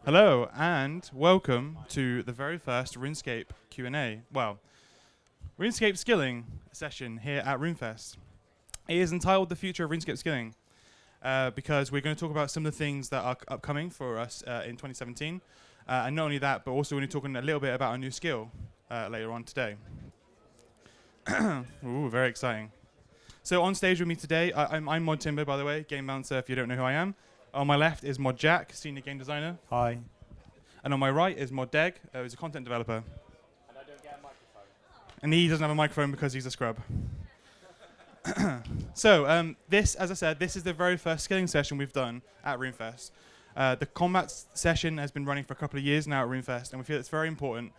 Hello and welcome to the very first RuneScape Q&A. Well, RuneScape skilling session here at RuneFest. It is entitled The Future of RuneScape Skilling because we're going to talk about some of the things that are upcoming for us in 2017. And not only that, but also we're talking a little bit about a new skill later on today. Ooh, very exciting. So on stage with me today, I'm Mod Timber, by the way, game bouncer if you don't know who I am. On my left is Mod Jack, senior game designer. Hi. And on my right is Mod Deg, who's a content developer. And I don't get a microphone. And he doesn't have a microphone because he's a scrub. So this, as I said, this is the very first skilling session we've done at RuneFest. The combat session has been running for a couple of years now at RuneFest, and we feel it's very important.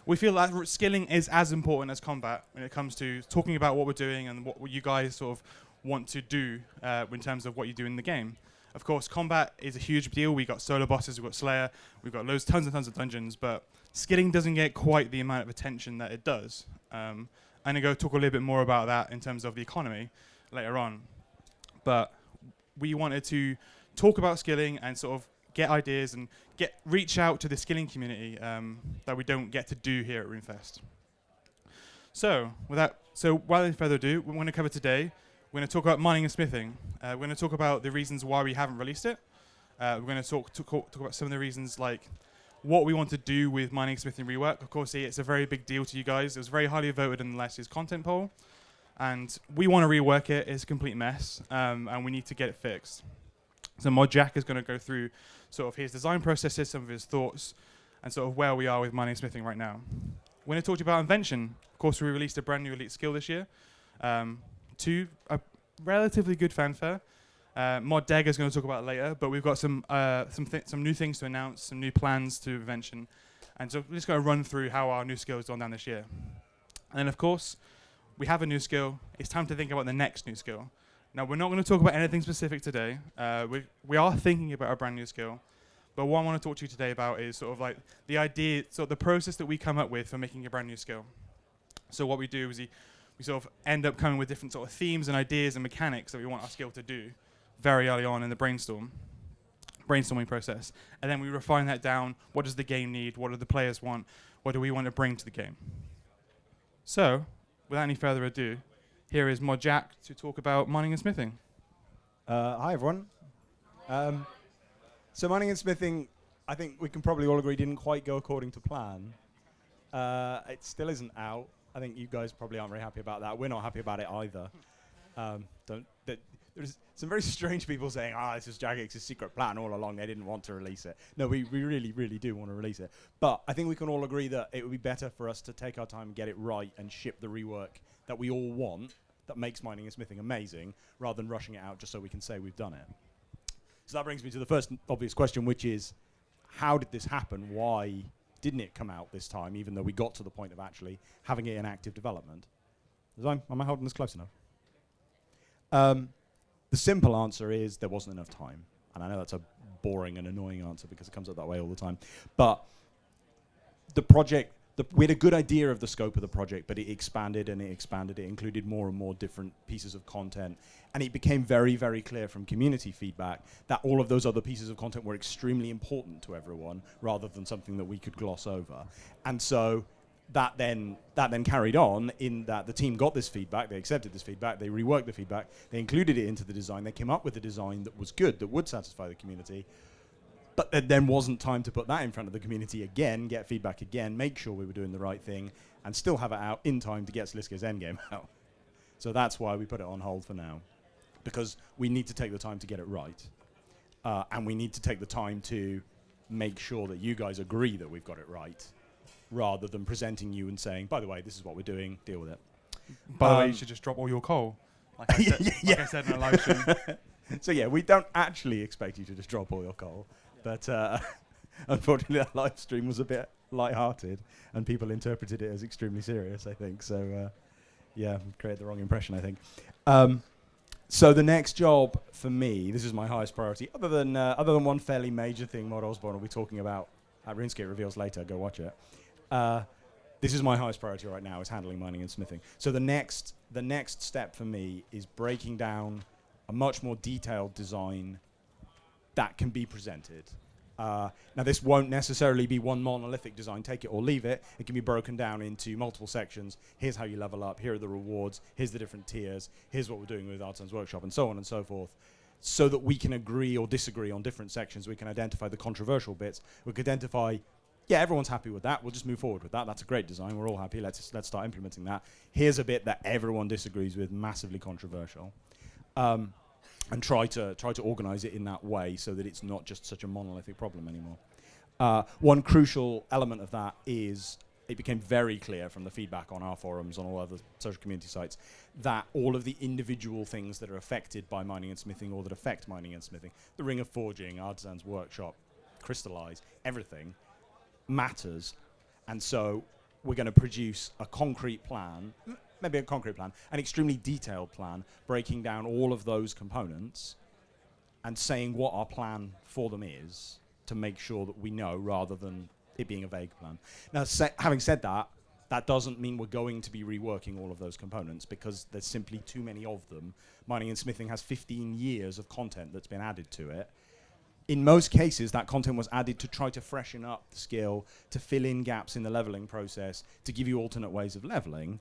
We feel that skilling is as important as combat when it comes to talking about what we're doing and what you guys sort of want to do in terms of what you do in the game. Of course, combat is a huge deal. We've got solo bosses, we've got Slayer, we've got tons and tons of dungeons, but skilling doesn't get quite the amount of attention that it does. I'm going to go talk a little bit more about that in terms of the economy later on. But we wanted to talk about skilling and sort of get ideas and reach out to the skilling community that we don't get to do here at RuneFest. So without further ado, what we're going to cover today, we're going to talk about mining and smithing. We're going to talk about the reasons why we haven't released it. We're going to talk about some of the reasons like what we want to do with mining and smithing rework. Of course, it's a very big deal to you guys. It was very highly voted in last year's content poll. And we want to rework it. It's a complete mess. And we need to get it fixed. So Mod Jack is going to go through sort of his design processes, some of his thoughts, and sort of where we are with mining and smithing right now. We're going to talk to you about invention. Of course, we released a brand new elite skill this year. To a relatively good fanfare. Mod Deg is going to talk about it later, but we've got some new things to announce, some new plans to invention, and so we're just going to run through how our new skill has gone down this year. And then, of course, we have a new skill. It's time to think about the next new skill. Now, we're not going to talk about anything specific today. We are thinking about a brand new skill, but what I want to talk to you today about is sort of like the idea, sort of the process that we come up with for making a brand new skill. So what we do is we sort of end up coming with different sort of themes and ideas and mechanics that we want our skill to do very early on in the brainstorming process. And then we refine that down. What does the game need? What do the players want? What do we want to bring to the game? So, without any further ado, here is Mod Jack to talk about mining and smithing. Hi, everyone. So mining and smithing, I think we can probably all agree, didn't quite go according to plan. It still isn't out. I think you guys probably aren't very happy about that. We're not happy about it either. There's some very strange people saying, this is Jagex's secret plan all along. They didn't want to release it. No, we really, really do want to release it. But I think we can all agree that it would be better for us to take our time and get it right and ship the rework that we all want that makes mining and smithing amazing rather than rushing it out just so we can say we've done it. So that brings me to the first obvious question, which is, how did this happen? Why didn't it come out this time, even though we got to the point of actually having it in active development? Am I holding this close enough? The simple answer is there wasn't enough time. And I know that's a boring and annoying answer because it comes up that way all the time. But the project, we had a good idea of the scope of the project, but it expanded and it expanded. It included more and more different pieces of content. And it became very, very clear from community feedback that all of those other pieces of content were extremely important to everyone rather than something that we could gloss over. And so that then carried on in that the team got this feedback, they accepted this feedback, they reworked the feedback, they included it into the design, they came up with a design that was good, that would satisfy the community. But there then wasn't time to put that in front of the community again, get feedback again, make sure we were doing the right thing, and still have it out in time to get Sliska's endgame out. So that's why we put it on hold for now, because we need to take the time to get it right. And we need to take the time to make sure that you guys agree that we've got it right, rather than presenting you and saying, by the way, this is what we're doing, deal with it. By the way, you should just drop all your coal, like I said in a live stream. So yeah, we don't actually expect you to just drop all your coal, but unfortunately that live stream was a bit light-hearted and people interpreted it as extremely serious, I think. So yeah, created the wrong impression, I think. So the next job for me, this is my highest priority, other than one fairly major thing Mod Osborne will be talking about at RuneScape Reveals later, go watch it. This is my highest priority right now, is handling mining and smithing. So the next step for me is breaking down a much more detailed design that can be presented. Now, this won't necessarily be one monolithic design, take it or leave it. It can be broken down into multiple sections. Here's how you level up. Here are the rewards. Here's the different tiers. Here's what we're doing with Artisan's Workshop, and so on and so forth, so that we can agree or disagree on different sections. We can identify the controversial bits. We can identify, yeah, everyone's happy with that. We'll just move forward with that. That's a great design. We're all happy. Let's start implementing that. Here's a bit that everyone disagrees with, massively controversial. And try to organize it in that way so that it's not just such a monolithic problem anymore. One crucial element of that is it became very clear from the feedback on our forums, on all other social community sites, that all of the individual things that are affected by mining and smithing, or that affect mining and smithing, the Ring of Forging, Artisan's Workshop, Crystallize, everything matters. And so we're going to produce a concrete plan, maybe a concrete plan, an extremely detailed plan, breaking down all of those components and saying what our plan for them is, to make sure that we know, rather than it being a vague plan. Now, having said that, that doesn't mean we're going to be reworking all of those components, because there's simply too many of them. Mining and smithing has 15 years of content that's been added to it. In most cases, that content was added to try to freshen up the skill, to fill in gaps in the leveling process, to give you alternate ways of leveling.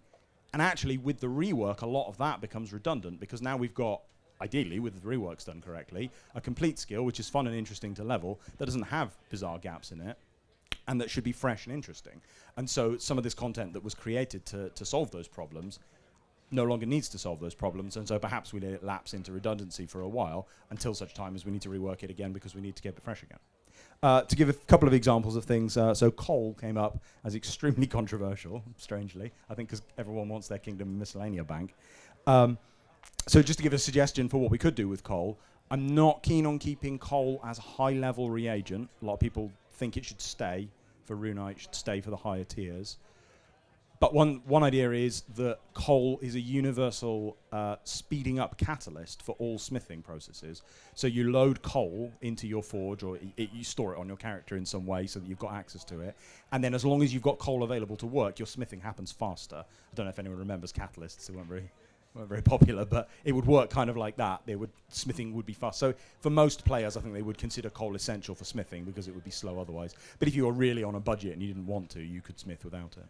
And actually, with the rework, a lot of that becomes redundant, because now we've got, ideally, with the reworks done correctly, a complete skill, which is fun and interesting to level, that doesn't have bizarre gaps in it, and that should be fresh and interesting. And so some of this content that was created to solve those problems no longer needs to solve those problems, and so perhaps we let it lapse into redundancy for a while, until such time as we need to rework it again, because we need to keep it fresh again. To give a couple of examples of things, so coal came up as extremely controversial, strangely, I think because everyone wants their Kingdom Miscellanea bank. So just to give a suggestion for what we could do with coal, I'm not keen on keeping coal as a high-level reagent. A lot of people think it should stay for Runite, should stay for the higher tiers. But one idea is that coal is a universal speeding up catalyst for all smithing processes. So you load coal into your forge, or you store it on your character in some way so that you've got access to it. And then as long as you've got coal available to work, your smithing happens faster. I don't know if anyone remembers catalysts. They weren't very popular, but it would work kind of like that. Smithing would be fast. So for most players, I think they would consider coal essential for smithing, because it would be slow otherwise. But if you were really on a budget and you didn't want to, you could smith without it.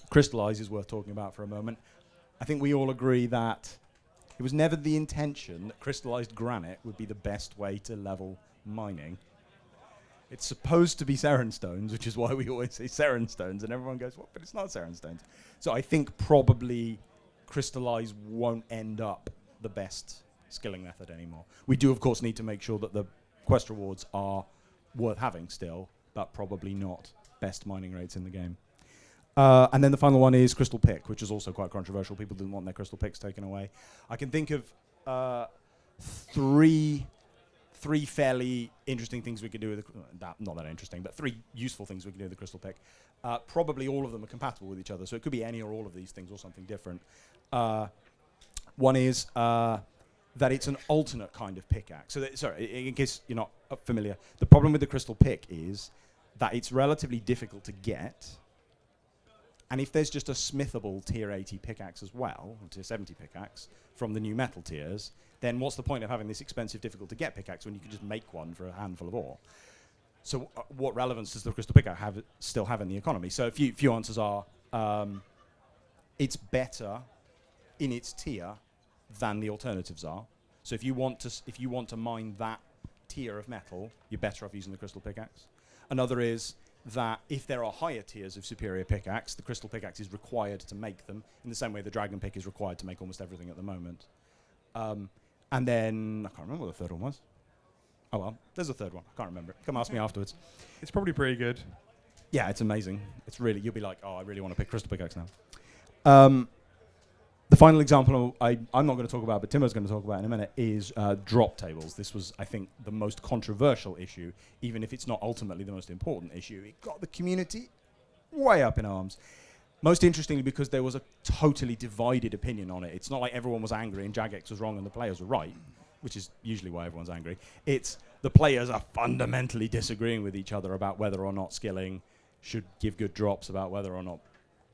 Crystallize is worth talking about for a moment. I think we all agree that it was never the intention that crystallized granite would be the best way to level mining. It's supposed to be Seren stones, which is why we always say Seren stones, and everyone goes, "What? But it's not Seren stones." So I think probably crystallize won't end up the best skilling method anymore. We do, of course, need to make sure that the quest rewards are worth having still, but probably not best mining rates in the game. And then the final one is Crystal Pick, which is also quite controversial. People didn't want their Crystal Picks taken away. I can think of three fairly interesting things we could do with not that interesting, but three useful things we could do with the Crystal Pick. Probably all of them are compatible with each other, so it could be any or all of these things or something different. One is that it's an alternate kind of pickaxe. So sorry, in case you're not familiar, the problem with the Crystal Pick is that it's relatively difficult to get. And if there's just a smithable tier 80 pickaxe as well, or tier 70 pickaxe, from the new metal tiers, then what's the point of having this expensive, difficult to get pickaxe when you can just make one for a handful of ore? So what relevance does the Crystal Pickaxe still have in the economy? So a few answers are, it's better in its tier than the alternatives are. So if you want to mine that tier of metal, you're better off using the Crystal Pickaxe. Another is that if there are higher tiers of superior pickaxe, the Crystal Pickaxe is required to make them, in the same way the Dragon Pick is required to make almost everything at the moment. And then, I can't remember what the third one was. Oh well, there's a third one. I can't remember it. Come ask me afterwards. It's probably pretty good. Yeah, it's amazing. It's really, you'll be like, oh, I really want to pick Crystal Pickaxe now. The final example I'm not going to talk about, but Timo's going to talk about in a minute, is drop tables. This was, I think, the most controversial issue, even if it's not ultimately the most important issue. It got the community way up in arms. Most interestingly, because there was a totally divided opinion on it. It's not like everyone was angry and Jagex was wrong and the players were right, which is usually why everyone's angry. It's the players are fundamentally disagreeing with each other about whether or not skilling should give good drops, about whether or not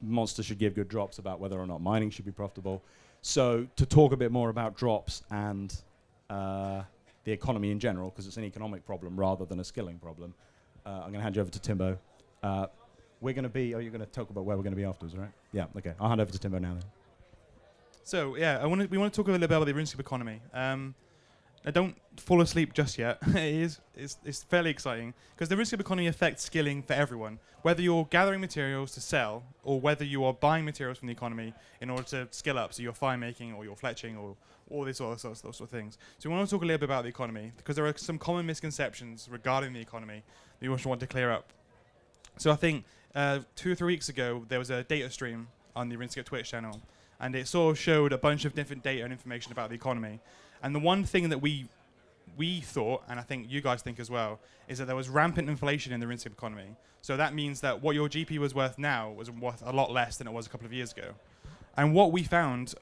monsters should give good drops, about whether or not mining should be profitable. So to talk a bit more about drops and the the economy in general, because it's an economic problem rather than a skilling problem. I'm going to hand you over to Timbo. We're going to be, you're going to talk about where we're going to be afterwards, right? Yeah, okay. I'll hand over to Timbo now then. So yeah, we want to talk a little bit about the RuneScape economy. I don't fall asleep just yet. It's fairly exciting because the RuneScape economy affects skilling for everyone. Whether you're gathering materials to sell or whether you are buying materials from the economy in order to skill up, so you're fire making or you're fletching or all these sort of things. So we want to talk a little bit about the economy because there are some common misconceptions regarding the economy that you also want to clear up. So I think 2 or 3 weeks ago there was a data stream on the RuneScape Twitch channel, and it sort of showed a bunch of different data and information about the economy. And the one thing that we thought, and I think you guys think as well, is that there was rampant inflation in the RuneScape economy. So that means that what your GP was worth now was worth a lot less than it was a couple of years ago. And what we found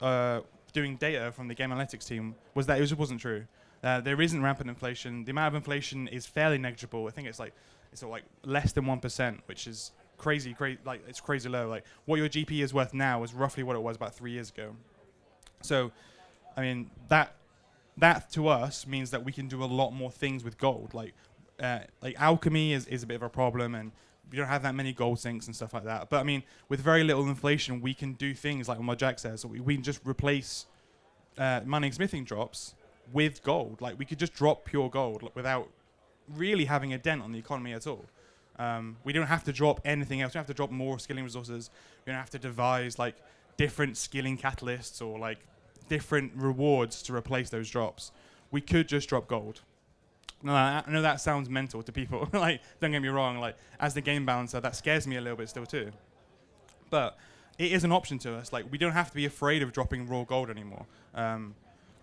doing data from the game analytics team was that it just wasn't true. There isn't rampant inflation. The amount of inflation is fairly negligible. I think it's like less than 1%, which is crazy. Like it's crazy low. Like what your GP is worth now is roughly what it was about 3 years ago. So, I mean that to us means that we can do a lot more things with gold. Like alchemy is a bit of a problem, and you don't have that many gold sinks and stuff like that. But I mean, with very little inflation, we can do things like what Jack says. So we can just replace mining smithing drops with gold. Like we could just drop pure gold without really having a dent on the economy at all. We don't have to drop anything else. We don't have to drop more skilling resources. We don't have to devise like different skilling catalysts or like different rewards to replace those drops. We could just drop gold. Now, I know that sounds mental to people. Like, don't get me wrong. Like, as the game balancer, that scares me a little bit still too. But it is an option to us. Like, we don't have to be afraid of dropping raw gold anymore.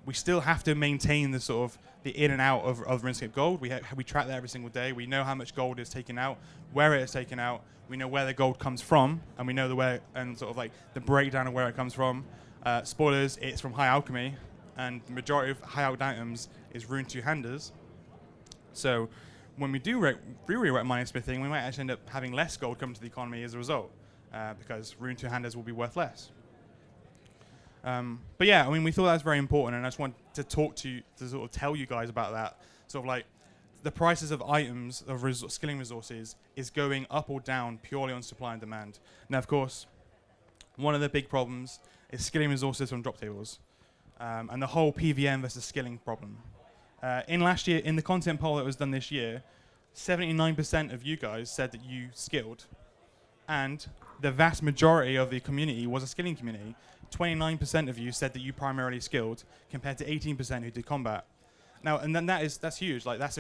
We still have to maintain the sort of the in and out of RuneScape gold. We track that every single day. We know how much gold is taken out, where it is taken out. We know where the gold comes from, and we know the where and sort of like the breakdown of where it comes from. Spoilers, it's from high alchemy, and the majority of high alchemy items is rune two-handers. So when we do rewrite mining smithing, we might actually end up having less gold come to the economy as a result, because rune two-handers will be worth less. But yeah, I mean, we thought that was very important, and I just want to sort of tell you guys about that. Sort of like the prices of items, of skilling resources, is going up or down purely on supply and demand. Now, of course, one of the big problems is skilling resources from drop tables, and the whole PVM versus skilling problem. In the content poll that was done this year, 79% of you guys said that you skilled, and the vast majority of the community was a skilling community. 29% of you said that you primarily skilled, compared to 18% who did combat. Now, and then that's huge. Like that's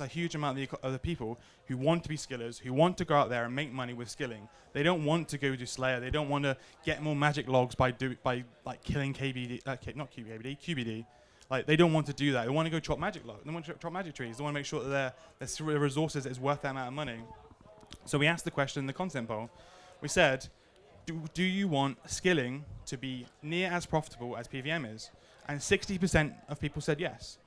a huge amount of the people who want to be skillers, who want to go out there and make money with skilling. They don't want to go do Slayer. They don't want to get more magic logs by like killing QBD. Like they don't want to do that. They want to go chop magic logs. They want to chop magic trees. They want to make sure that their resources is worth that amount of money. So we asked the question in the content poll. We said, do you want skilling to be near as profitable as PVM is? And 60% of people said yes.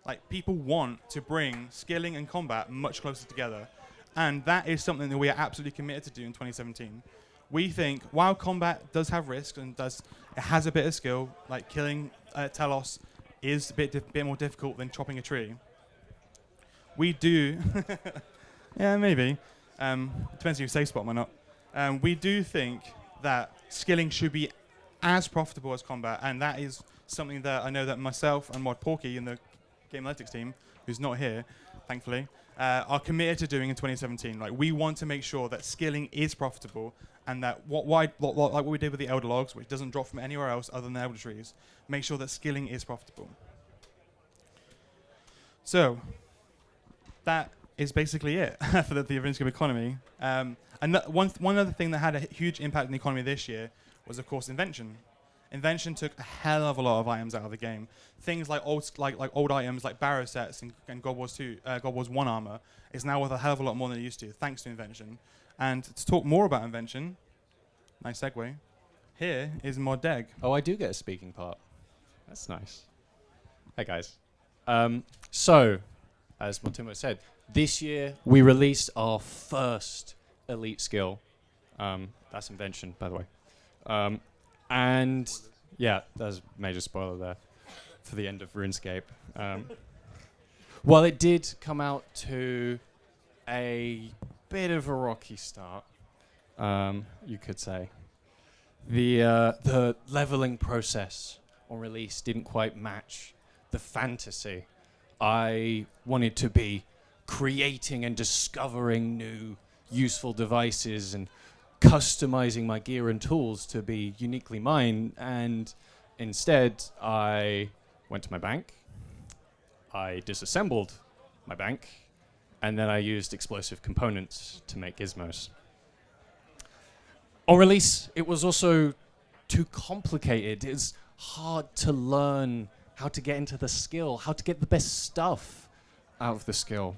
Like people want to bring skilling and combat much closer together, and that is something that we are absolutely committed to do in 2017. We think while combat does have risks and it has a bit of skill, like killing Telos is a bit more difficult than chopping a tree. We do, yeah, maybe. Depends if you safe spot them or not. We do think that skilling should be as profitable as combat, and that is something that I know that myself and Mod Porky in the Game Analytics team, who's not here, thankfully, are committed to doing in 2017. Like we want to make sure that skilling is profitable, and that like what we did with the Elder Logs, which doesn't drop from anywhere else other than the Elder Trees, make sure that skilling is profitable. So that is basically it for the RuneScape economy. And one other thing that had a huge impact on the economy this year was, of course, invention. Invention took a hell of a lot of items out of the game. Things like old items like barrow sets and God Wars 1 armor is now worth a hell of a lot more than it used to, thanks to invention. And to talk more about invention, nice segue, here is Mod Deg. Oh, I do get a speaking part. That's nice. Hey guys. So, as Montimo said, this year we released our first elite skill. That's invention, by the way. And yeah, there's a major spoiler there for the end of RuneScape. Well, it did come out to a bit of a rocky start, you could say. The leveling process on release didn't quite match the fantasy. I wanted to be creating and discovering new useful devices and customizing my gear and tools to be uniquely mine, and instead I went to my bank, I disassembled my bank, and then I used explosive components to make gizmos. On release, it was also too complicated. It's hard to learn how to get into the skill, how to get the best stuff out of the skill.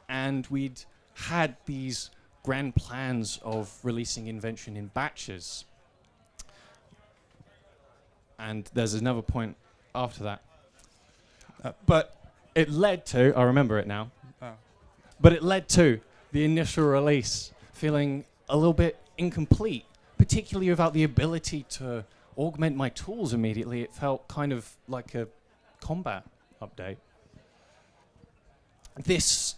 And we'd had these grand plans of releasing Invention in batches. And there's another point after that. But it led to, I remember it now, but it led to the initial release feeling a little bit incomplete, particularly without the ability to augment my tools immediately. It felt kind of like a combat update. This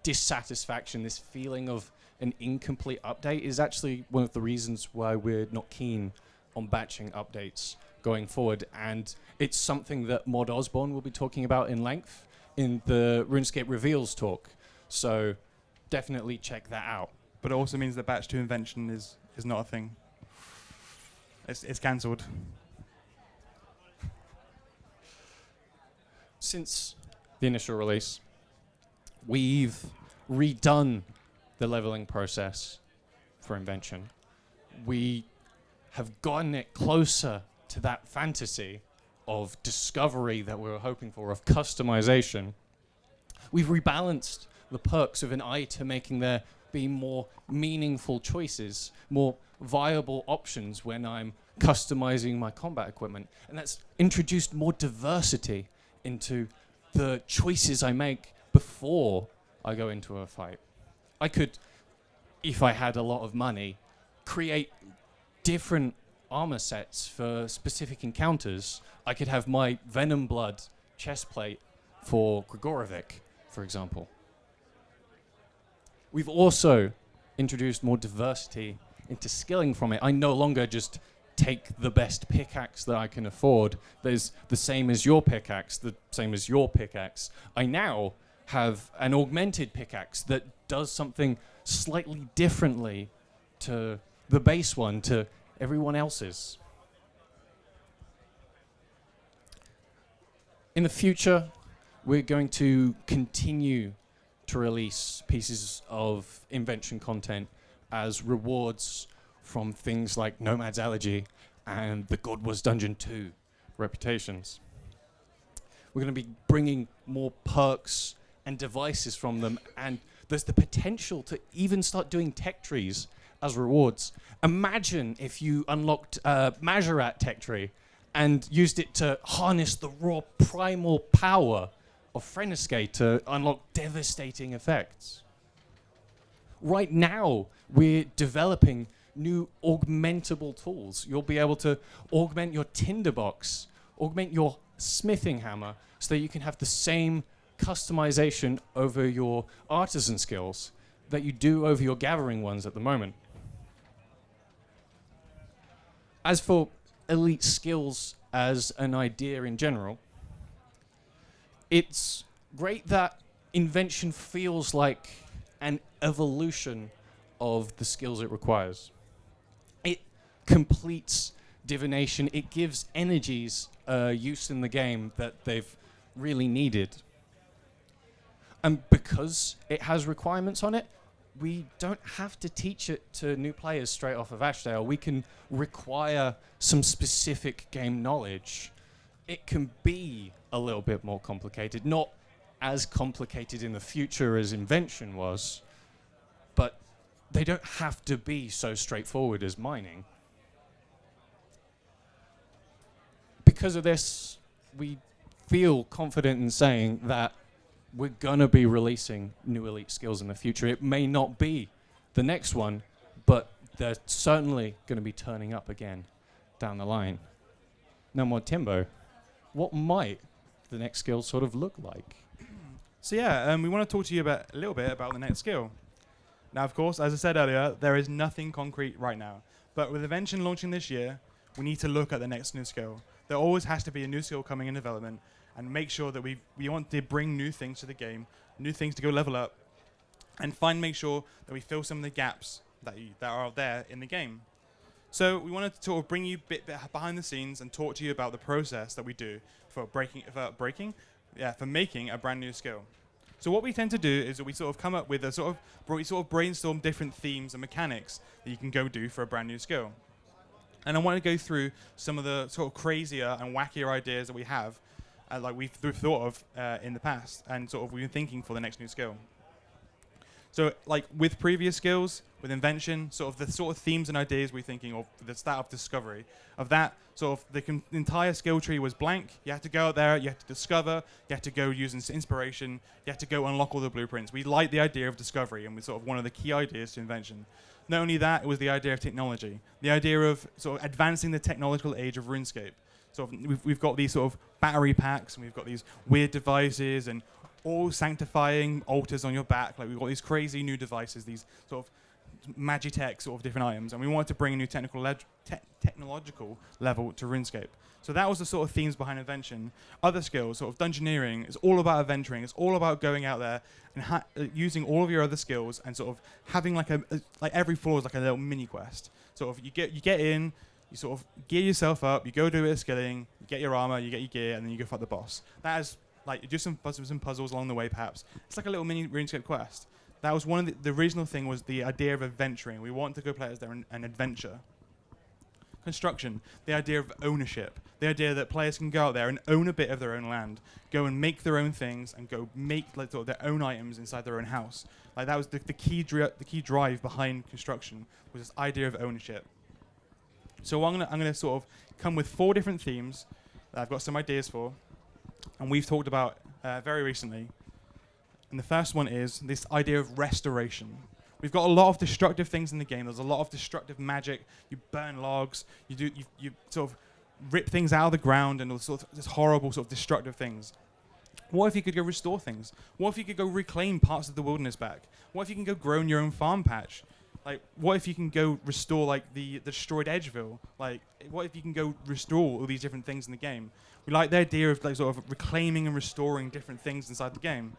dissatisfaction, this feeling of an incomplete update is actually one of the reasons why we're not keen on batching updates going forward, and it's something that Mod Osborne will be talking about in length in the RuneScape Reveals talk, so definitely check that out. But it also means that batch 2 invention is not a thing. It's cancelled. Since the initial release, we've redone the leveling process for Invention. We have gotten it closer to that fantasy of discovery that we were hoping for, of customization. We've rebalanced the perks with an eye to making there be more meaningful choices, more viable options when I'm customizing my combat equipment. And that's introduced more diversity into the choices I make before I go into a fight. I could, if I had a lot of money, create different armor sets for specific encounters. I could have my Venom Blood chestplate for Grigorovic, for example. We've also introduced more diversity into skilling from it. I no longer just take the best pickaxe that I can afford. There's the same as your pickaxe, the same as your pickaxe. I now have an augmented pickaxe that does something slightly differently to the base one, to everyone else's. In the future, we're going to continue to release pieces of Invention content as rewards from things like Nomad's Elegy and the God Wars Dungeon 2 reputations. We're going to be bringing more perks and devices from them, and there's the potential to even start doing tech trees as rewards. Imagine if you unlocked Majorat tech tree and used it to harness the raw primal power of Frenescape to unlock devastating effects. Right now, we're developing new augmentable tools. You'll be able to augment your tinderbox, augment your smithing hammer, so that you can have the same customization over your artisan skills that you do over your gathering ones at the moment. As for elite skills as an idea in general, it's great that Invention feels like an evolution of the skills it requires. It completes divination. It gives energies use in the game that they've really needed. And because it has requirements on it, we don't have to teach it to new players straight off of Ashdale. We can require some specific game knowledge. It can be a little bit more complicated, not as complicated in the future as Invention was, but they don't have to be so straightforward as mining. Because of this, we feel confident in saying that we're gonna be releasing new elite skills in the future. It may not be the next one, but they're certainly gonna be turning up again down the line. Now, more Timbo, what might the next skill sort of look like? So yeah, we want to talk to you a little bit about the next skill. Now, of course, as I said earlier, there is nothing concrete right now. But with Invention launching this year, we need to look at the next new skill. There always has to be a new skill coming in development, and make sure that we want to bring new things to the game, new things to go level up, and make sure that we fill some of the gaps that are there in the game. So we wanted to sort of bring you a bit behind the scenes and talk to you about the process that we do for making a brand new skill. So what we tend to do is that we sort of come up with we brainstorm different themes and mechanics that you can go do for a brand new skill. And I want to go through some of the sort of crazier and wackier ideas that we have, like we've thought of in the past, and sort of we've been thinking for the next new skill. So, like with previous skills, with Invention, sort of the sort of themes and ideas we're thinking of, the start of discovery, of that sort of the entire skill tree was blank. You had to go out there, you had to discover, you had to go use inspiration, you had to go unlock all the blueprints. We like the idea of discovery, and we sort of one of the key ideas to Invention. Not only that, it was the idea of technology, the idea of sort of advancing the technological age of RuneScape. So we've got these sort of battery packs, and we've got these weird devices, and all sanctifying altars on your back. Like we've got these crazy new devices, these sort of Magitech sort of different items, and we wanted to bring a new technological level to RuneScape. So that was the sort of themes behind Invention. Other skills, sort of dungeoneering, is all about adventuring. It's all about going out there and using all of your other skills and sort of having like every floor is like a little mini quest. Sort of you get in, you sort of gear yourself up, you go do a bit of skilling, you get your armor, you get your gear, and then you go fight the boss. That is like you do some puzzles along the way, perhaps. It's like a little mini RuneScape quest. That was one of the original thing was the idea of adventuring. We want to go players there and adventure. Construction, the idea of ownership, the idea that players can go out there and own a bit of their own land, go and make their own things, and go make like sort of their own items inside their own house. Like that was the key drive behind construction, was this idea of ownership. So I'm gonna sort of come with 4 different themes that I've got some ideas for, and we've talked about very recently. And the first one is this idea of restoration. We've got a lot of destructive things in the game. There's a lot of destructive magic. You burn logs. You sort of rip things out of the ground and all sort of this horrible sort of destructive things. What if you could go restore things? What if you could go reclaim parts of the wilderness back? What if you can go grow in your own farm patch? Like, what if you can go restore like the destroyed Edgeville? Like, what if you can go restore all these different things in the game? We like the idea of like sort of reclaiming and restoring different things inside the game.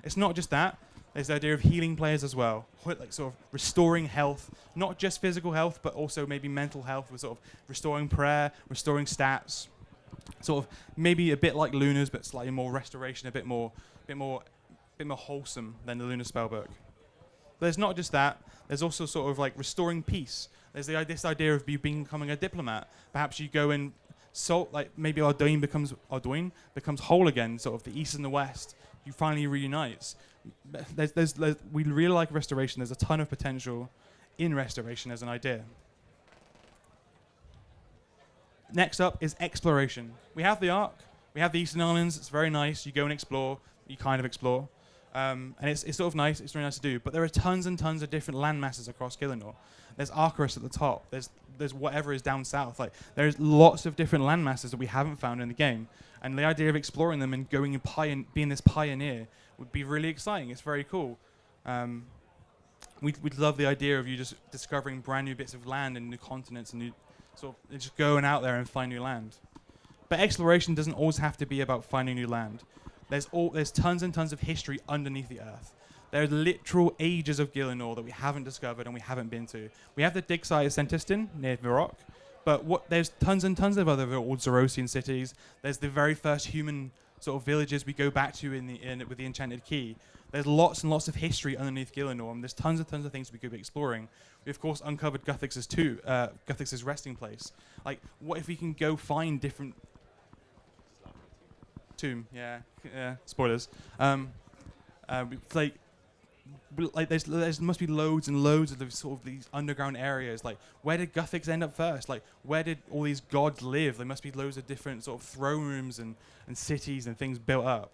It's not just that. There's the idea of healing players as well, like sort of restoring health, not just physical health, but also maybe mental health. With sort of restoring prayer, restoring stats, sort of maybe a bit like Luna's, but slightly more restoration, a bit more wholesome than the Luna spellbook. But there's not just that. There's also sort of like restoring peace. There's this idea of you becoming a diplomat. Perhaps you go and like maybe Arduin becomes whole again. Sort of the East and the West. You finally reunites. We really like restoration. There's a ton of potential in restoration as an idea. Next up is exploration. We have the Ark. We have the Eastern Islands. It's very nice. You go and explore. You kind of explore. And it's sort of nice. It's really nice to do. But there are tons and tons of different land masses across Gielinor. There's Arcarus at the top. There's whatever is down south. Like there's lots of different land masses that we haven't found in the game. And the idea of exploring them and going and being this pioneer would be really exciting. It's very cool. We'd love the idea of you just discovering brand new bits of land and new continents and just going out there and find new land. But exploration doesn't always have to be about finding new land. There's tons and tons of history underneath the earth. There's literal ages of Gielinor that we haven't discovered and we haven't been to. We have the dig site at Sentiston near Virok, but there's tons and tons of other old Zerosian cities. There's the very first human sort of villages we go back to with the Enchanted Key. There's lots and lots of history underneath Gielinor, and there's tons and tons of things we could be exploring. We of course uncovered Guthix's resting place. Like, what if we can go find different tomb? Yeah, spoilers. Like there must be loads and loads of sort of these underground areas. Like, where did Guthix end up first? Like, where did all these gods live? There must be loads of different sort of throne rooms and cities and things built up.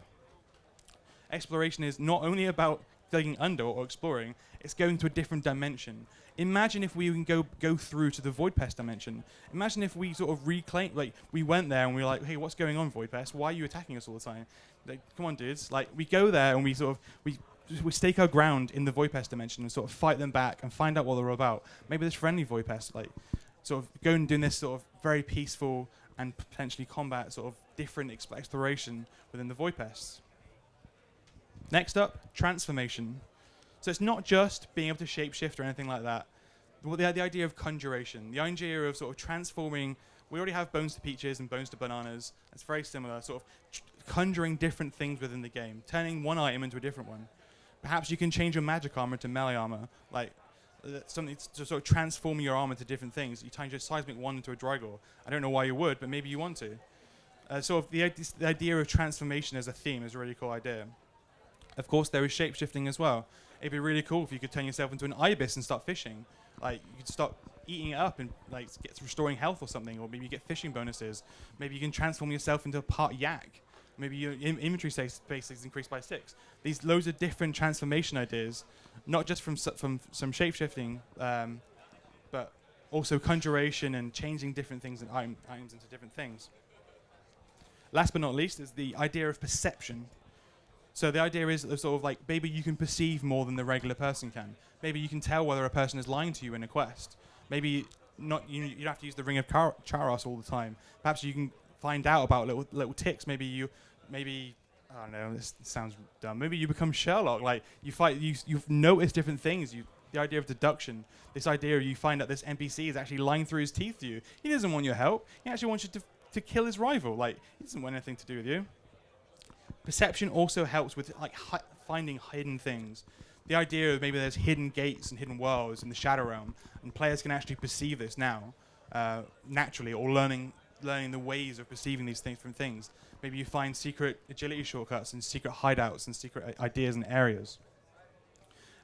Exploration is not only about digging under or exploring, it's going to a different dimension. Imagine if we can go through to the Void Pest dimension. Imagine if we sort of reclaim, like, we went there and we were like, hey, what's going on, Void Pest? Why are you attacking us all the time? Like, come on, dudes. Like, we go there and we stake our ground in the Void Pest dimension and sort of fight them back and find out what they're all about. Maybe there's friendly Void Pests, like, sort of go and do this sort of very peaceful and potentially combat sort of different exploration within the Void Pests. Next up, transformation. So it's not just being able to shapeshift or anything like that. The idea of conjuration, the idea of sort of transforming. We already have bones to peaches and bones to bananas. It's very similar, sort of conjuring different things within the game, turning one item into a different one. Perhaps you can change your magic armor to melee armor, like something to sort of transform your armor to different things. You change your seismic one into a Drygor. I don't know why you would, but maybe you want to. Sort of the idea of transformation as a theme is a really cool idea. Of course, there is shapeshifting as well. It'd be really cool if you could turn yourself into an ibis and start fishing. Like, you could start eating it up and like get restoring health or something, or maybe you get fishing bonuses. Maybe you can transform yourself into a part yak. Maybe your inventory space is increased by 6. These loads of different transformation ideas, not just from some shapeshifting, but also conjuration and changing different things and items into different things. Last but not least is the idea of perception. So the idea is sort of like, maybe you can perceive more than the regular person can. Maybe you can tell whether a person is lying to you in a quest. Maybe not. You don't have to use the Ring of Charos all the time. Perhaps you can find out about little ticks. Maybe I don't know. This sounds dumb. Maybe you become Sherlock. Like, you've noticed different things. The idea of deduction. This idea you find out this NPC is actually lying through his teeth to you. He doesn't want your help. He actually wants you to kill his rival. Like, he doesn't want anything to do with you. Perception also helps with like finding hidden things. The idea of maybe there's hidden gates and hidden worlds in the Shadow Realm, and players can actually perceive this now, naturally, or learning the ways of perceiving these things from things. Maybe you find secret agility shortcuts and secret hideouts and secret ideas and areas.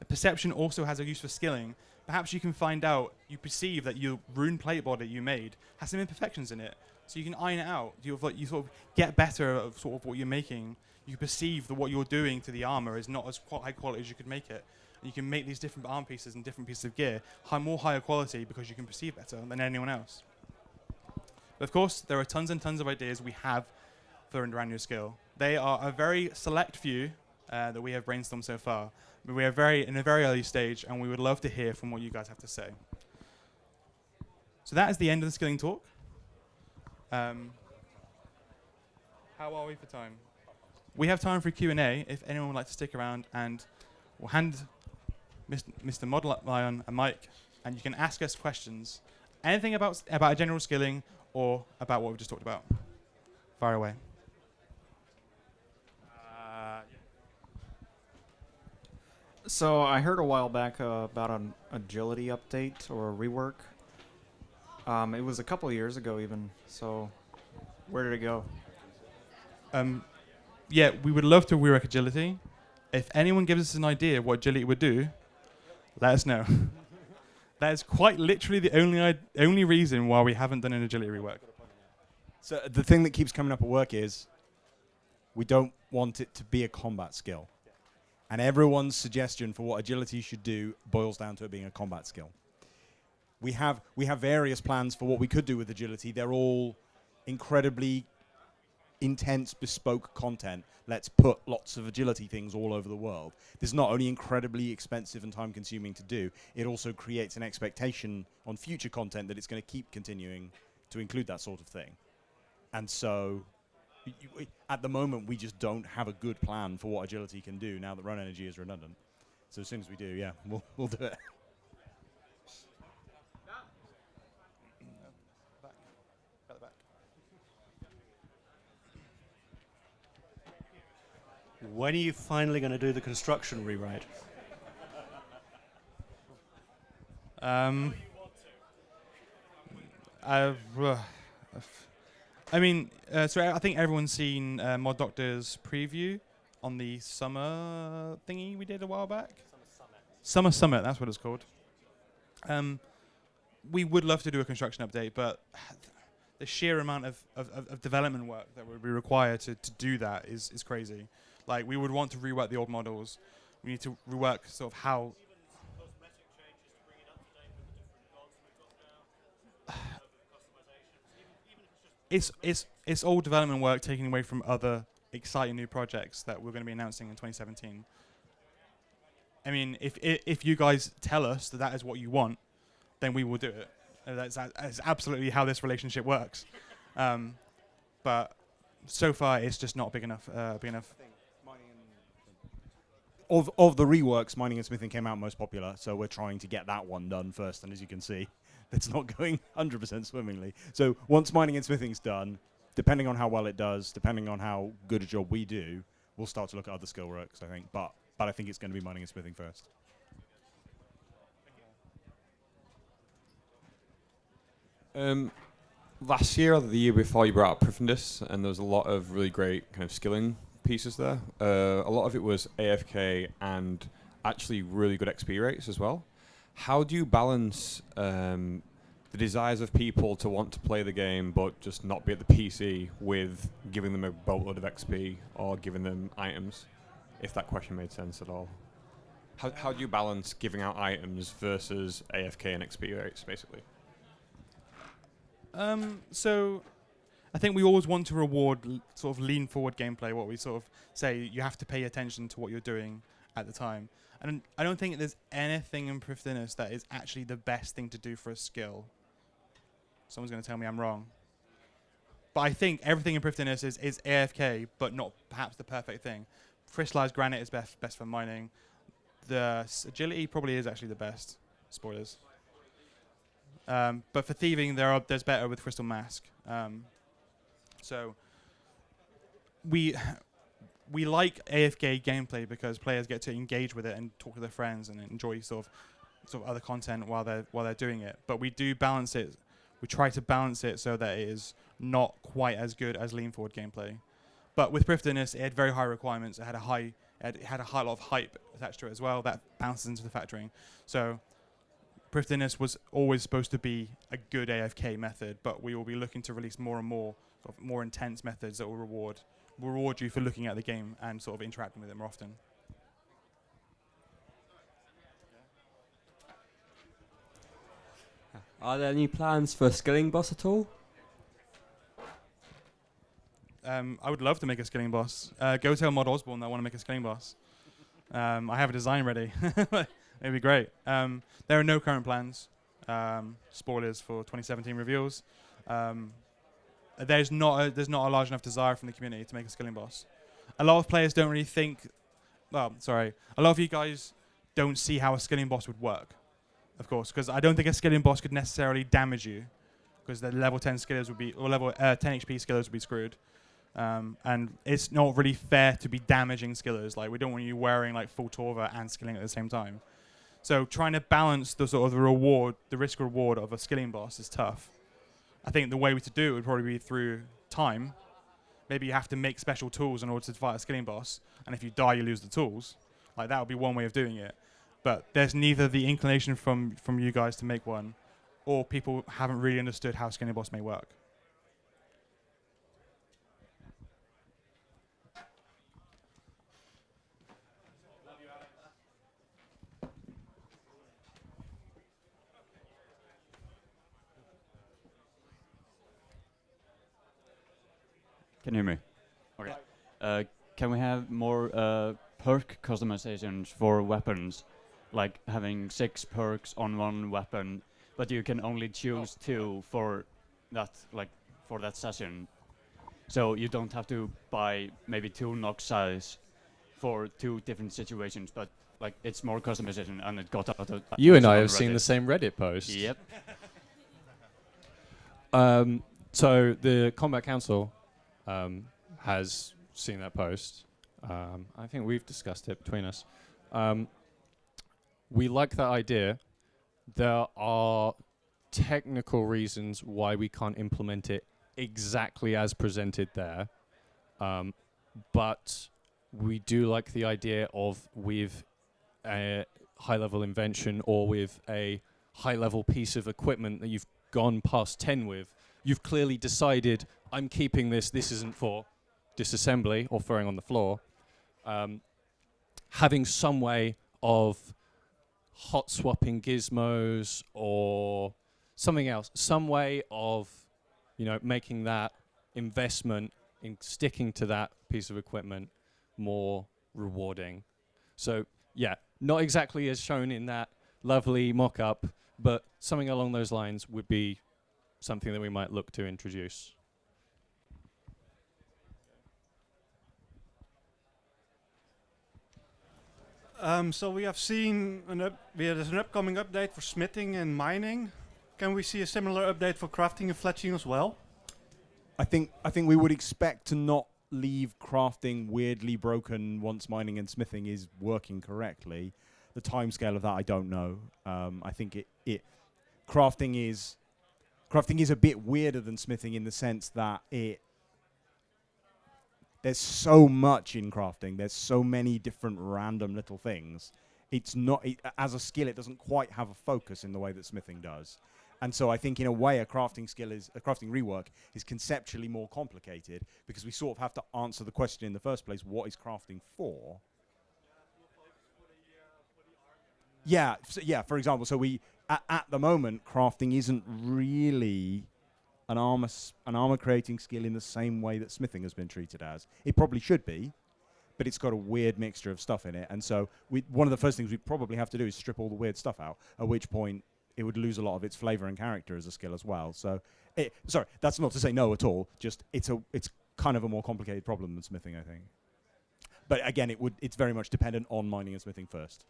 Perception also has a use for skilling. Perhaps you can find out, you perceive that your rune plate body you made has some imperfections in it. So you can iron it out. You sort of get better at sort of what you're making. You perceive that what you're doing to the armor is not as high quality as you could make it. And you can make these different arm pieces and different pieces of gear more higher quality because you can perceive better than anyone else. But of course, there are tons and tons of ideas we have for around your skill. They are a very select few that we have brainstormed so far. But we are in a very early stage, and we would love to hear from what you guys have to say. So that is the end of the skilling talk. How are we for time? We have time for Q&A if anyone would like to stick around, and we'll hand Mr. Model Lion a mic, and you can ask us questions. Anything about general skilling or about what we just talked about. Fire away. So I heard a while back about an agility update or a rework. It was a couple of years ago even, so where did it go? Yeah, we would love to rework agility. If anyone gives us an idea of what agility would do, let us know. That is quite literally the only reason why we haven't done an agility rework. So the thing that keeps coming up at work is we don't want it to be a combat skill. And everyone's suggestion for what agility should do boils down to it being a combat skill. We have various plans for what we could do with agility. They're all incredibly intense, bespoke content. Let's put lots of agility things all over the world. This is not only incredibly expensive and time-consuming to do, it also creates an expectation on future content that it's going to keep continuing to include that sort of thing. And so, at the moment, we just don't have a good plan for what agility can do now that Run Energy is redundant. So as soon as we do, yeah, we'll do it. When are you finally going to do the construction rewrite? So I think everyone's seen Mod Doctor's preview on the summer thingy we did a while back. Summer Summit, that's what it's called. We would love to do a construction update, but the sheer amount of development work that would be required to do that is crazy. Like, we would want to rework the old models. We need to rework sort of how. It's all development work taken away from other exciting new projects that we're going to be announcing in 2017. I mean, if you guys tell us that is what you want, then we will do it. That's absolutely how this relationship works. But so far, it's just not big enough. Of the reworks, mining and smithing came out most popular, so we're trying to get that one done first. And as you can see, it's not going 100% swimmingly. So once mining and smithing's done, depending on how well it does, depending on how good a job we do, we'll start to look at other skill works, I think. But I think it's going to be mining and smithing first. Last year or the year before, you brought up Prifundus, and there was a lot of really great kind of skilling pieces there. A lot of it was AFK and actually really good XP rates as well. How do you balance the desires of people to want to play the game but just not be at the PC with giving them a boatload of XP or giving them items, if that question made sense at all? How do you balance giving out items versus AFK and XP rates, basically? So I think we always want to reward sort of lean forward gameplay, what we sort of say you have to pay attention to what you're doing at the time. And I don't think there's anything in Prifdinus that is actually the best thing to do for a skill. Someone's going to tell me I'm wrong. But I think everything in Prifdinus is AFK, but not perhaps the perfect thing. Crystallized granite is best for mining. The agility probably is actually the best. Spoilers. But for thieving, there's better with Crystal Mask. So we like AFK gameplay because players get to engage with it and talk to their friends and enjoy sort of other content while they're doing it. But we do balance it. We try to balance it so that it is not quite as good as lean forward gameplay. But with Prifdinus, it had very high requirements. It had a high lot of hype attached to it as well. That bounces into the factoring. So Prifdinus was always supposed to be a good AFK method, but we will be looking to release more and more sort of more intense methods that will reward you for looking at the game and sort of interacting with it more often. Are there any plans for a skilling boss at all? I would love to make a skilling boss. Go tell Mod Osborne that I want to make a skilling boss. I have a design ready. It'd be great. There are no current plans. Spoilers for 2017 reveals. There's not a large enough desire from the community to make a skilling boss. A lot of players don't really think. A lot of you guys don't see how a skilling boss would work. Of course, because I don't think a skilling boss could necessarily damage you, because the level 10 skillers would be, or level 10 HP skillers would be screwed. And it's not really fair to be damaging skillers. Like, we don't want you wearing like full Torva and skilling at the same time. So trying to balance the sort of the risk reward of a skilling boss is tough. I think the way to do it would probably be through time. Maybe you have to make special tools in order to fight a skilling boss, and if you die, you lose the tools. Like, that would be one way of doing it. But there's neither the inclination from you guys to make one, or people haven't really understood how skilling boss may work. Can you hear me? Okay. Can we have more perk customizations for weapons? Like having 6 perks on one weapon, but you can only choose 2 for that, for that session. So you don't have to buy maybe 2 Nox size for 2 different situations, but like it's more customization, and it got out of. You and I have seen the same Reddit post. Yep. So the Combat Council has seen that post. I think we've discussed it between us. We like that idea. There are technical reasons why we can't implement it exactly as presented there. But we do like the idea of, with a high-level invention or with a high-level piece of equipment that you've gone past 10 with, you've clearly decided, I'm keeping this isn't for disassembly or throwing on the floor. having some way of hot swapping gizmos or something else, some way of, making that investment in sticking to that piece of equipment more rewarding. So yeah, not exactly as shown in that lovely mock-up, but something along those lines would be something that we might look to introduce. So we have seen there's an upcoming update for smithing and mining. Can we see a similar update for crafting and fletching as well? I think we would expect to not leave crafting weirdly broken once mining and smithing is working correctly. The timescale of that I don't know. I think crafting is a bit weirder than smithing in the sense that there's so much in crafting. There's so many different random little things. It's not as a skill. It doesn't quite have a focus in the way that smithing does. And so I think in a way a crafting rework is conceptually more complicated because we sort of have to answer the question in the first place: what is crafting for? Yeah. For example, so we at the moment crafting isn't really an armor creating skill in the same way that smithing has been treated as. It probably should be, but it's got a weird mixture of stuff in it. And so one of the first things we probably have to do is strip all the weird stuff out, at which point it would lose a lot of its flavor and character as a skill as well. So, sorry, that's not to say no at all. Just it's kind of a more complicated problem than smithing, I think. But again, it's very much dependent on mining and smithing first.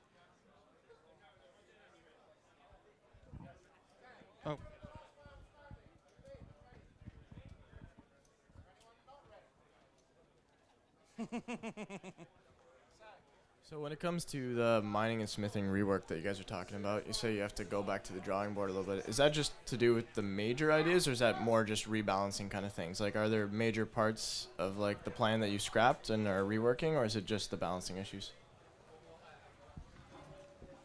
Oh. So when it comes to the mining and smithing rework that you guys are talking about, you say you have to go back to the drawing board a little bit. Is that just to do with the major ideas, or is that more just rebalancing kind of things? Like, are there major parts of like the plan that you scrapped and are reworking, or is it just the balancing issues?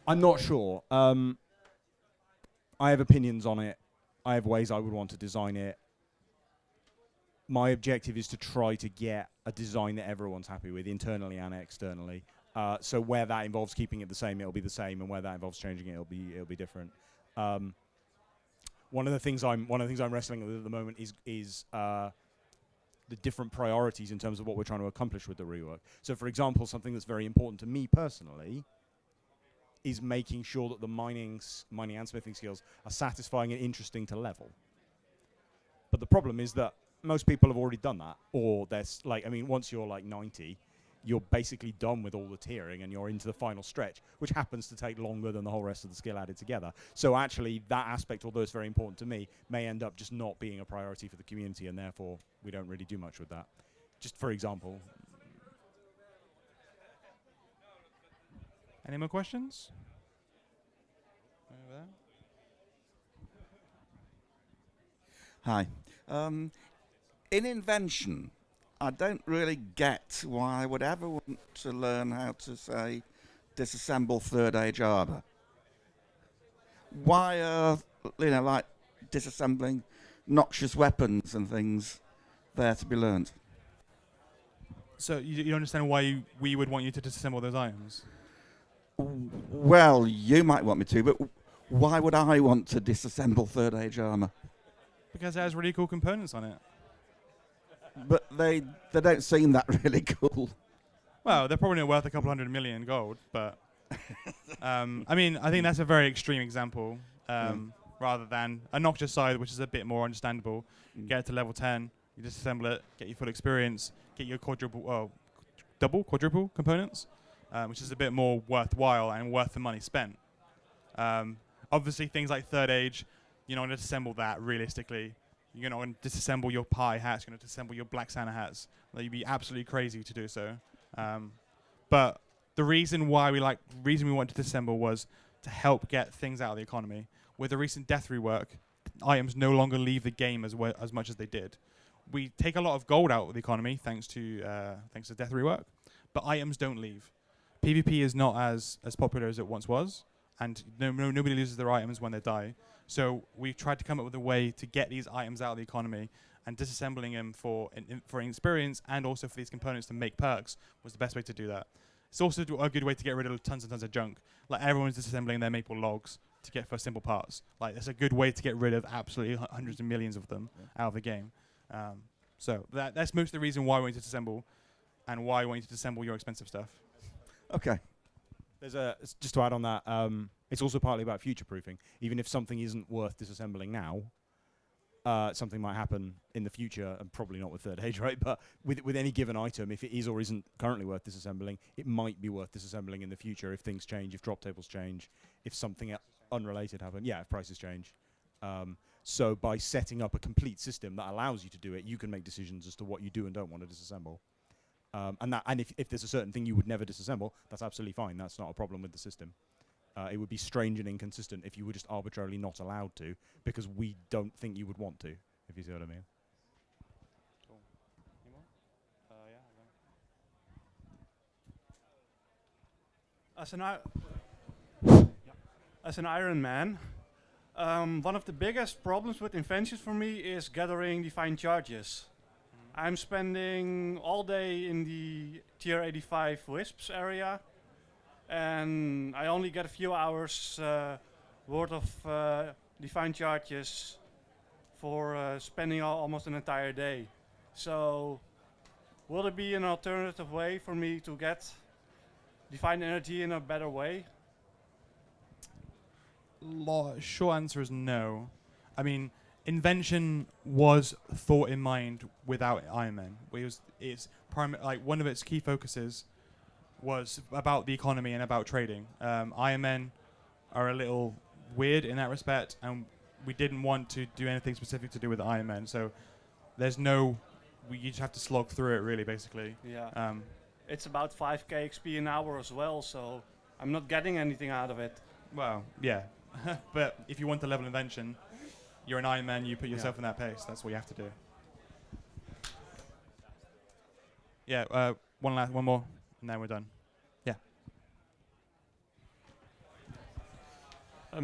I'm not sure. I have opinions on it. I have ways I would want to design it. My objective is to try to get a design that everyone's happy with, internally and externally. So where that involves keeping it the same, it'll be the same, and where that involves changing it, it'll be different. One of the things I'm wrestling with at the moment is the different priorities in terms of what we're trying to accomplish with the rework. So, for example, something that's very important to me personally is making sure that the mining and smithing skills are satisfying and interesting to level. But the problem is that most people have already done that, or once you're like 90, you're basically done with all the tiering and you're into the final stretch, which happens to take longer than the whole rest of the skill added together. So actually that aspect, although it's very important to me, may end up just not being a priority for the community, and therefore we don't really do much with that. Just for example. Any more questions? Over there. Hi. In invention, I don't really get why I would ever want to learn how to, say, disassemble third age armor. Why are, like disassembling noxious weapons and things there to be learned? So you don't understand why we would want you to disassemble those items? Well, you might want me to, but why would I want to disassemble third age armor? Because it has really cool components on it. But they don't seem that really cool. Well, they're probably not worth a couple $100 million gold, but I mean, I think that's a very extreme example. Rather than a noxious side, which is a bit more understandable. Get it to level 10, you disassemble it, get your full experience, get your quadruple components, which is a bit more worthwhile and worth the money spent. Obviously, things like third age, you're not going to disassemble that realistically. You're not going to disassemble your pie hats. You're going to disassemble your Black Santa hats. Like, you'd be absolutely crazy to do so. But the reason we wanted to disassemble was to help get things out of the economy. With the recent death rework, items no longer leave the game as much as they did. We take a lot of gold out of the economy thanks to death rework, but items don't leave. PvP is not as popular as it once was, and nobody loses their items when they die. So we tried to come up with a way to get these items out of the economy, and disassembling them for experience and also for these components to make perks was the best way to do that. It's also a good way to get rid of tons and tons of junk. Like everyone's disassembling their maple logs to get for simple parts. Like it's a good way to get rid of absolutely hundreds of millions of them out of the game. So that's most of the reason why we want you to disassemble, and why I want you to disassemble your expensive stuff. Okay. Just to add on that, it's also partly about future-proofing. Even if something isn't worth disassembling now, something might happen in the future, and probably not with Third Age, right? But with any given item, if it is or isn't currently worth disassembling, it might be worth disassembling in the future if things change, if drop tables change, if something unrelated happens. Yeah, if prices change. So by setting up a complete system that allows you to do it, you can make decisions as to what you do and don't want to disassemble. And if there's a certain thing you would never disassemble, that's absolutely fine. That's not a problem with the system. It would be strange and inconsistent if you were just arbitrarily not allowed to, because we don't think you would want to, if you see what I mean. Cool. Any more? As an Iron Man, one of the biggest problems with inventions for me is gathering defined charges. I'm spending all day in the tier 85 Wisps area, and I only get a few hours worth of defined charges for spending almost an entire day. So will there be an alternative way for me to get defined energy in a better way? Short answer is no. I mean, invention was thought in mind without Iron Man. Like one of its key focuses was about the economy and about trading. Iron Men are a little weird in that respect, and we didn't want to do anything specific to do with Iron Man. So you just have to slog through it, really, basically. Yeah. It's about 5k XP an hour as well, so I'm not getting anything out of it. Well, yeah. But if you want to level invention, you're an Iron Man, you put yourself in that pace. That's what you have to do. Yeah, one more, and then we're done. Yeah. I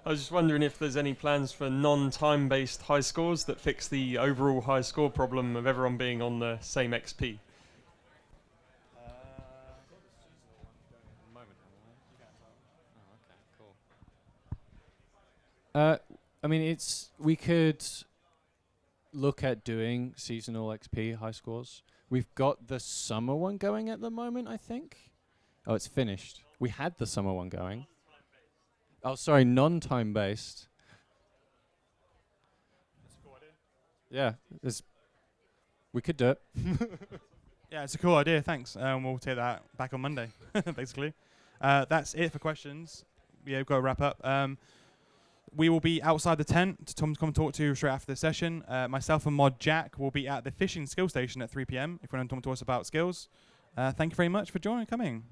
was just wondering if there's any plans for non-time-based high scores that fix the overall high score problem of everyone being on the same XP. I mean, we could look at doing seasonal XP high scores. We've got the summer one going at the moment, I think. Oh, it's finished. We had the summer one going. Oh, sorry, non-time based. Yeah, we could do it. Yeah, it's a cool idea. Thanks. We'll take that back on Monday, basically. That's it for questions. Yeah, we've got to wrap up. We will be outside the tent to come talk to you straight after the session. Myself and Mod Jack will be at the fishing skill station at 3 p.m. if you want to talk to us about skills. Thank you very much for coming.